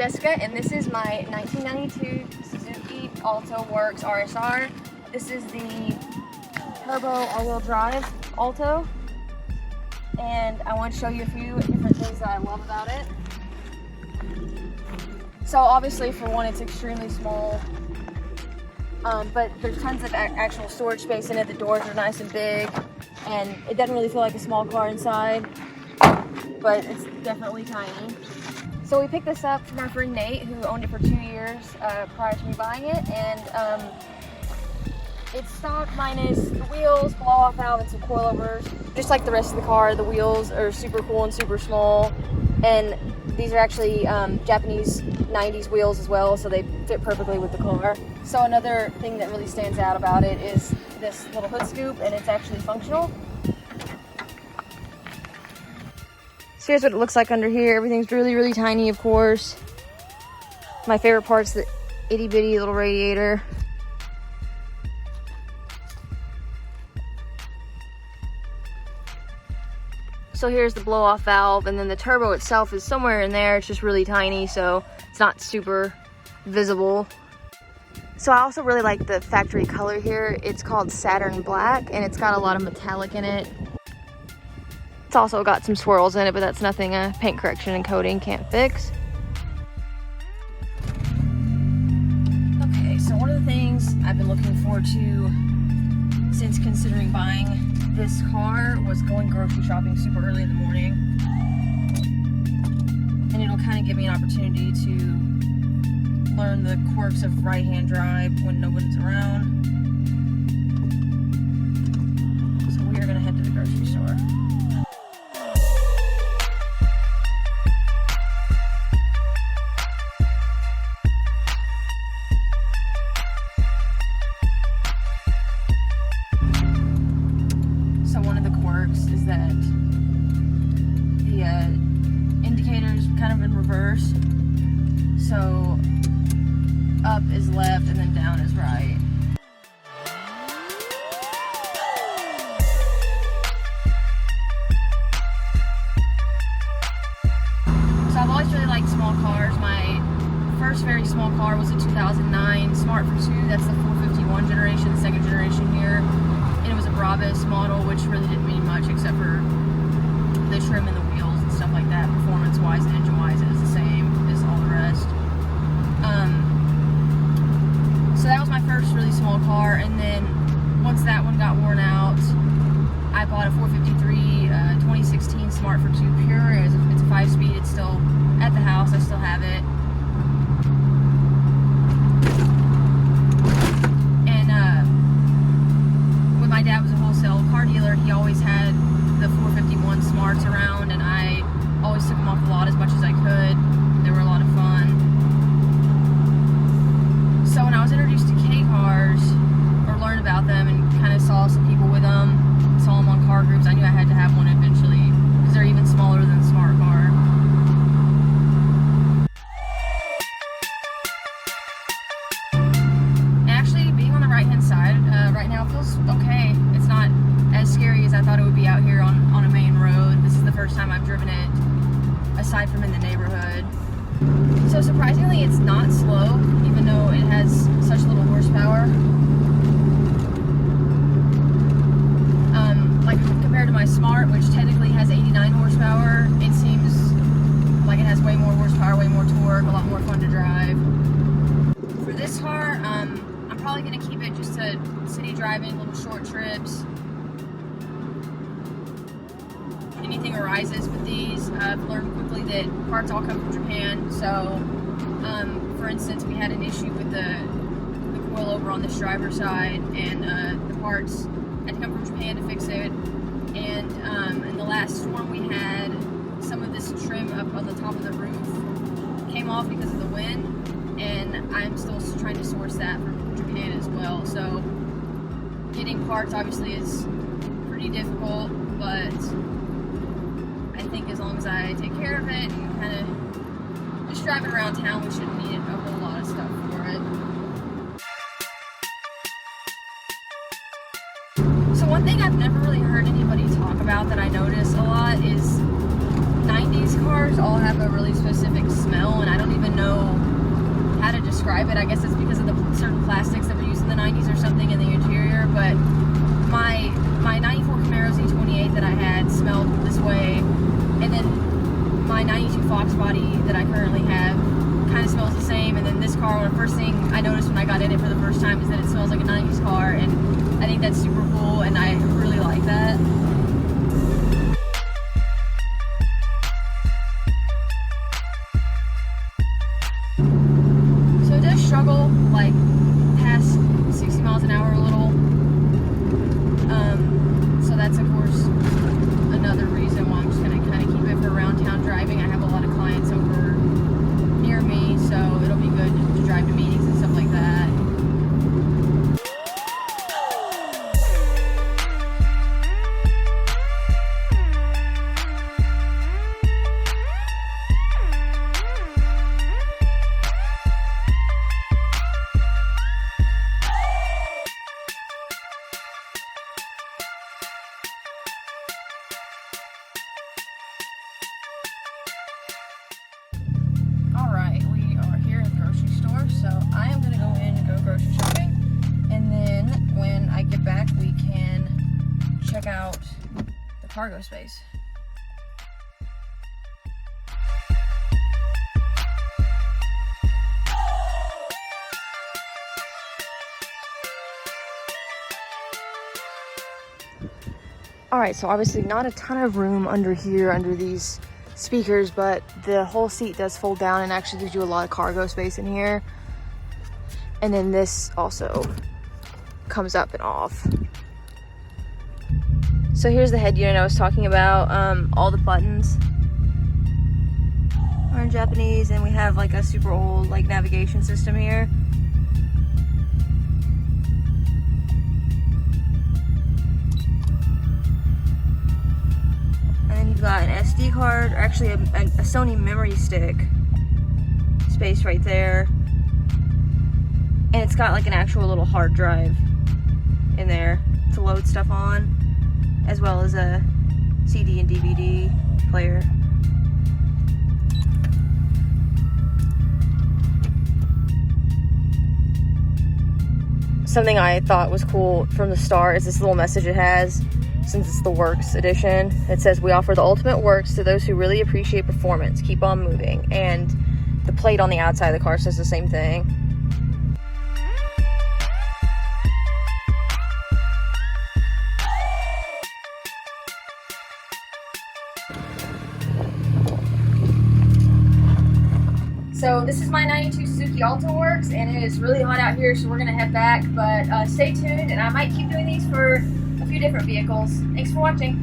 Jessica, and this is my 1992 Suzuki Alto Works RS-R. This is the turbo all-wheel drive Alto, and I want to show you a few different things that I love about it. So obviously, for one, it's extremely small, but there's tons of actual storage space in it. The doors are nice and big, and it doesn't really feel like a small car inside, but it's definitely tiny. So we picked this up from our friend Nate, who owned it for 2 years prior to me buying it, and it's stock minus the wheels, blow-off valve, and some coilovers. Just like the rest of the car, the wheels are super cool and super small, and these are actually Japanese 90s wheels as well, so they fit perfectly with the car. So another thing that really stands out about it is this little hood scoop, and it's actually functional. So here's what it looks like under here. Everything's really, really tiny, of course. My favorite part's the itty bitty little radiator. So here's the blow off valve, and then the turbo itself is somewhere in there. It's just really tiny, so it's not super visible. So I also really like the factory color here. It's called Saturn Black, and it's got a lot of metallic in it. It's also got some swirls in it, but that's nothing paint correction and coating can't fix. Okay, so one of the things I've been looking forward to since considering buying this car was going grocery shopping super early in the morning. And it'll kind of give me an opportunity to learn the quirks of right-hand drive when no one's around. So we are gonna head to the grocery store. So one of the quirks is that the indicator's kind of in reverse. So up is left and then down is right. So I've always really liked small cars. My first very small car was a 2009 Smart for 2. That's the 451 generation, the second generation here. And it was a Brabus model, which really didn't mean much except for the trim and the wheels and stuff like that. Performance-wise and engine-wise, it is the same as all the rest. So that was my first really small car, and then once that one got worn out, I bought a 453 2016 Smart for 2 Pure. It's a 5-speed. It's still at the house. I still have it. My dad was a wholesale car dealer. He always had the 451 Smarts around, and I always took them off the lot as much as I could. They were a lot of fun. So when I was introduced to K cars, or learned about them and kind of saw some people with them, saw them on car groups, I knew I had to have one eventually, because they're even smaller than the Smart car. Right now it feels okay. It's not as scary as I thought it would be out here on a main road. This is the first time I've driven it aside from in the neighborhood. So surprisingly, it's not slow, even though it has such little horsepower. Like compared to my Smart, which technically has 89 horsepower, it seems like it has way more horsepower, way more torque, a lot more fun to drive. For this car, I'm probably going to keep it just to city driving, little short trips. Anything arises with these. I've learned quickly that parts all come from Japan. So, for instance, we had an issue with the coilover on this driver's side, and the parts had to come from Japan to fix it. And in the last storm we had, some of this trim up on the top of the roof came off because of the wind, and I'm still trying to source that from Japan as well. So getting parts obviously is pretty difficult, but I think as long as I take care of it and kind of just drive it around town, we shouldn't need a whole lot of stuff for it. So one thing I've never really heard anybody talk about that I notice a lot is 90 these cars all have a really specific smell, and I don't even know how to describe it. I guess it's because of the certain plastics that were used in the 90s or something in the interior, but my 94 Camaro Z28 that I had smelled this way, and then my 92 Fox body that I currently have kind of smells the same. And then this car, the first thing I noticed when I got in it for the first time is that it smells like a 90s car, and I think that's super cool, and I really like that. So it does struggle like past 60 miles an hour a little. So that's of course another reason why I'm just gonna kind of keep it for around town driving. I have a lot of clients over near me, so it'll be good to drive to meetings and stuff like that. Alright, we are here at the grocery store, so I am going to go in and go grocery shopping, and then when I get back we can check out the cargo space. Alright, so obviously not a ton of room under here, under these speakers, but the whole seat does fold down and actually gives you a lot of cargo space in here. And then this also comes up and off. So here's the head unit I was talking about. All the buttons are in Japanese, and we have like a super old like navigation system here. You've got an SD card, or actually a Sony memory stick space right there, and it's got like an actual little hard drive in there to load stuff on, as well as a CD and DVD player. Something I thought was cool from the start is this little message it has. Since it's the Works edition, it says, "We offer the ultimate works to those who really appreciate performance. Keep on moving." And the plate on the outside of the car says the same thing. So this is my 92 Suzuki Alto Works, and it is really hot out here, so we're gonna head back, but stay tuned, and I might keep doing these for a few different vehicles. Thanks for watching.